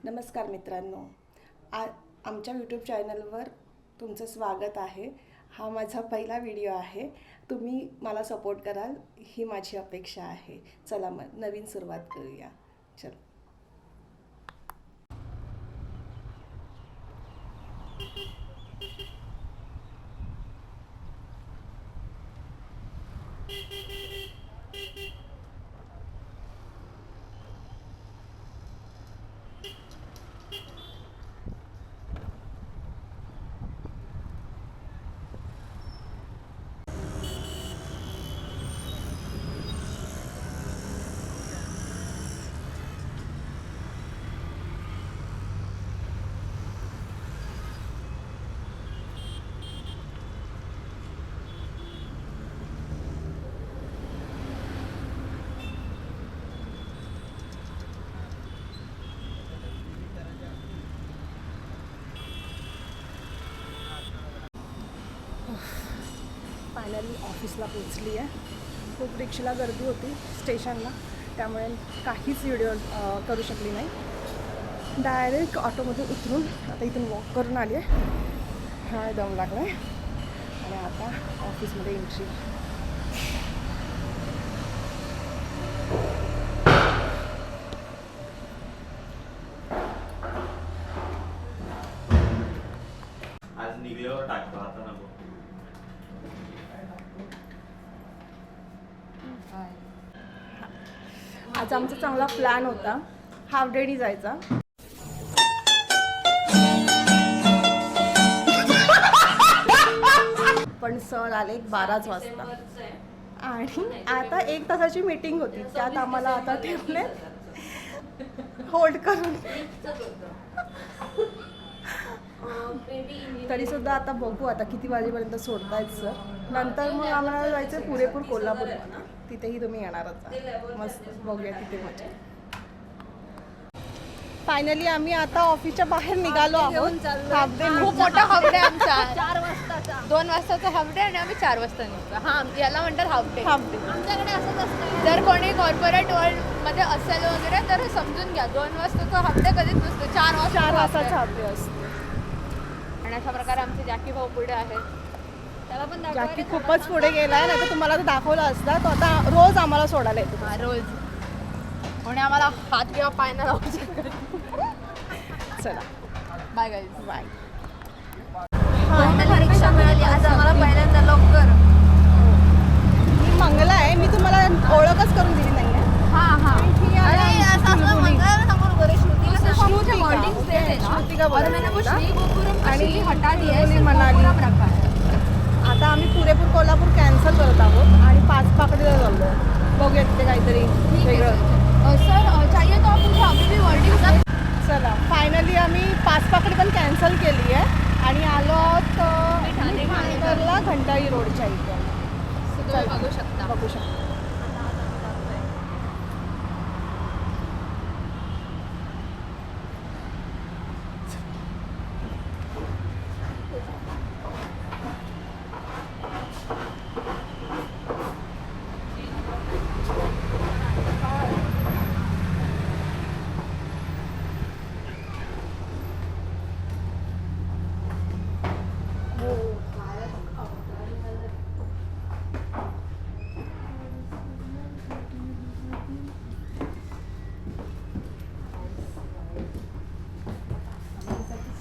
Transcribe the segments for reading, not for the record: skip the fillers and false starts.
नमस्कार मित्रांनो, आमच्या यूट्यूब चॅनलवर तुमचं स्वागत आहे. हा माझा पहिला व्हिडिओ आहे. तुम्ही मला सपोर्ट कराल ही माझी अपेक्षा आहे. चला मग नवीन सुरुवात करूया. चल. फायनली ऑफिसला पोचली आहे. खूप रिक्षाला गर्दी होती स्टेशनला, त्यामुळे काहीच व्हिडिओ करू शकली नाही. डायरेक्ट ऑटोमध्ये उतरून आता इथून वॉक करून आली आहे. हा दम लागला आहे आणि आता ऑफिसमध्ये एंट्री. आज निघल्यावर टाकतो आता नको. आज आमचा चांगला प्लॅन होता हाफ डेनी जायचा. पण सर आले 12च वाजता आणि आता 1 तासाची मीटिंग होती, त्यात आम्हाला आता ठेवले होल्ड करून. तरी सुद्धा आता बघू आता किती वाजेपर्यंत सोडतायत सर. नंतर मग आम्हाला जायचं पुरेपूर कोल्हापूर, तिथेही तुम्ही येणारच. मस्त बघूया तिथे मजा. फायनली आम्ही आता ऑफिसच्या बाहेर निघालो आहोत. खूप मोठा हाफ डे आमचा 4 वाजताचा 2 वाजताचा हाफ डे आणि आम्ही 4 वाजता निघतो. हा याला म्हणतात हाफ डे. आमच्याकडे असंच असतं. जर कोणी कॉर्पोरेट वर्ल्ड मध्ये असेल वगैरे तर समजून घ्या 2 वाजताचा हाफ डे कधीच नसतो, 4 वाजताचा हाफ डे असतो. आणि अशा प्रकारे आमचे जॅकी भाऊ पुढे आहेत. त्याला पण जॅकी खूपच पुढे गेलाय, नाही तर तुम्हाला दाखवलं असता. तो आता रोज आम्हाला सोडायला येतो. रोज कोणी आम्हाला हात किंवा पाय नाही लावू शकत. चला बाय गाईज. बाय. फायनली रिक्षा मिळाली आज आम्हाला पहिल्यांदा. लवकर. मी मंगला आहे, मी तुम्हाला ओळखच करून दिली नाही आहे. आता आम्ही पुरेपूर कोल्हापूर कॅन्सल करत आहोत आणि 5 पाकडीला चाललो. बघूया तिथे काहीतरी वेगळं. सर चाहिए तो आप मुझे अभी भी वर्डिंग. चला फायनली आम्ही 5 पाकडी पण कॅन्सल केली आहे आणि आलो आहोत ठाणेला घंटाळी रोडच्या इथे. बघू शकता. बघू शकता.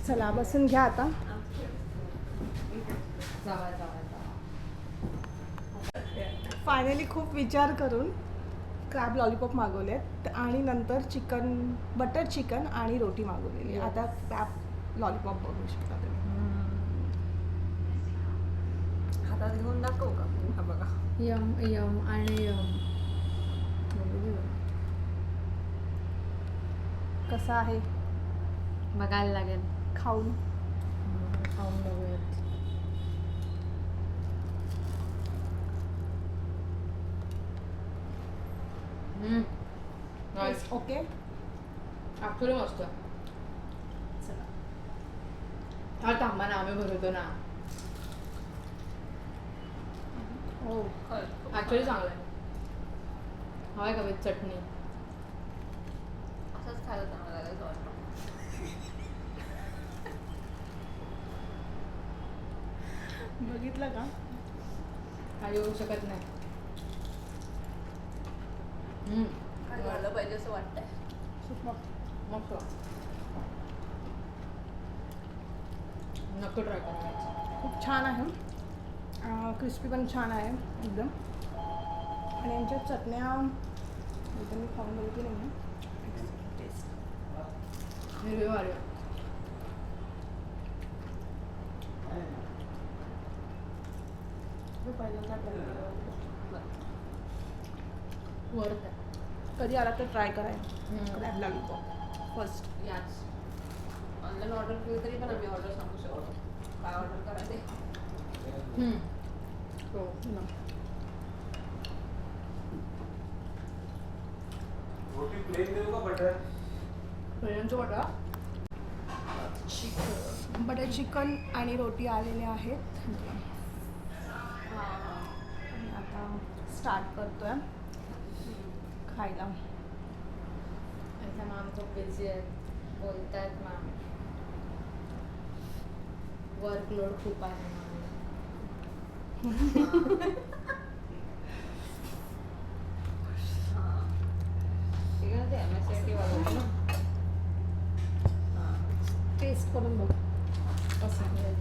चला बसून घ्या आता. फायनली खूप विचार करून क्रॅब लॉलीपॉप मागवलेत आणि नंतर बटर चिकन आणि रोटी मागवलेली. आता क्रॅब लॉलीपॉप बघू शकता तुम्ही. हातात घेऊन दाखवू का? हा बघा. यम यम आणि यम. कसा आहे बघायला लागेल. खाऊन बघूयात. ओके. ॲक्च्युली मस्त. चला हा थांबा ना, आम्ही भरवतो ना. हो ॲक्च्युली चांगलं आहे. हवं आहे का विथ चटणी? असंच खायला चांगलं लागेल. बघितलं का? खाली होऊ शकत नाही. वाढलं पाहिजे असं वाटतंय. सुपर. मग नक्की ट्राय करायचं. खूप छान आहे. क्रिस्पी पण छान आहे एकदम. आणि यांच्या चटण्या एकदम मी खाऊन बघितली नाही आहे. टेस्ट हिरवी वाली पहिल्यांदा वर्थ आहे. कधी आला तर ट्राय करायला क्रॅब लॉलीपॉप फर्स्ट. याच ऑनलाईन ऑर्डर केली तरी पण आम्ही ऑर्डर सांगू शकतो काय ऑर्डर करायचे. हो रोटी प्लेन देऊ का बटर? प्लेनचं बटा बटर चिकन आणि रोटी आलेले आहेत. आणि आता स्टार्ट करतोय खायला. ऐसा मॅम खूप बिझी आहेत बोलत आहेत मॅम. वर्कलोड खूप आहे ठीक आहे ते MSCIT वाला ना. टेस्ट करून बघ कसं आहे.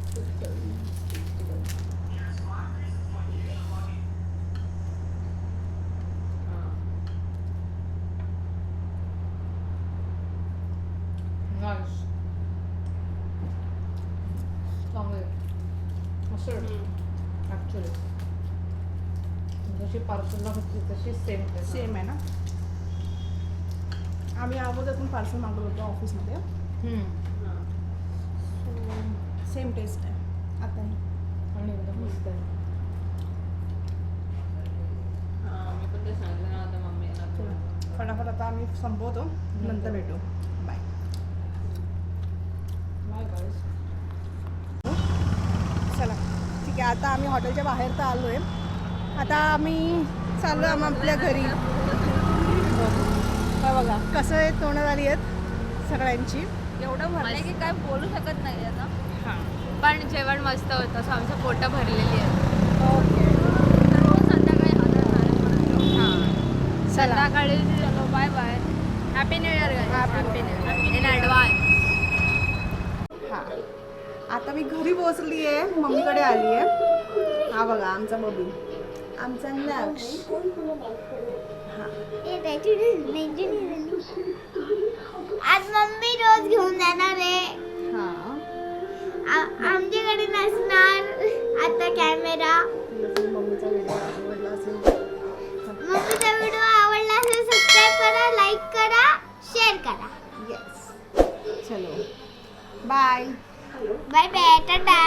नाईस चांगले मस्त ॲक्च्युली जशी पार्सलला होती तशी सेम सेम आहे ना. आम्ही अगोदर पण पार्सल मागवलं होतं ऑफिसमध्ये. सेम टेस्ट आहे आताही. आणि एकदम मस्त आहे. मी पण ते सांगितलं ना आता मम्मी येणार. फटाफट आता आम्ही संपवतो. नंतर भेटू. बाय. बाय गाईस. चला ठीक आहे. आता आम्ही हॉटेलच्या बाहेर तर आलो आहे. आता आम्ही चाललो आम्ही आपल्या घरी. बघा कसं आहे तोंड झाली आहेत सगळ्यांची. एवढं भरलंय की काय बोलू शकत नाही आता. पण जेवण मस्त होतं असं आमचं पोटं भरलेली आहेत. ओके रोज संध्याकाळी हां चला. संध्याकाळी चलो bye bye. Happy new year guys. Happy new year in advance. हां आता मी घरी पोहोचली आहे. मम्मीकडे आली आहे. हा बघा आमचा बबी आमचा लक्ष. आज मम्मी रोज घेऊन जाणार आहे. हां आमच्याकडे नसणार आता कॅमेरा. मम्मीचा व्हिडिओ आवडला असेल मम्मीचा व्हिडिओ आवडला असेल सबस्क्राईब करा, लाईक करा, शेअर करा. येस चलो बाय. Bye bye Tata.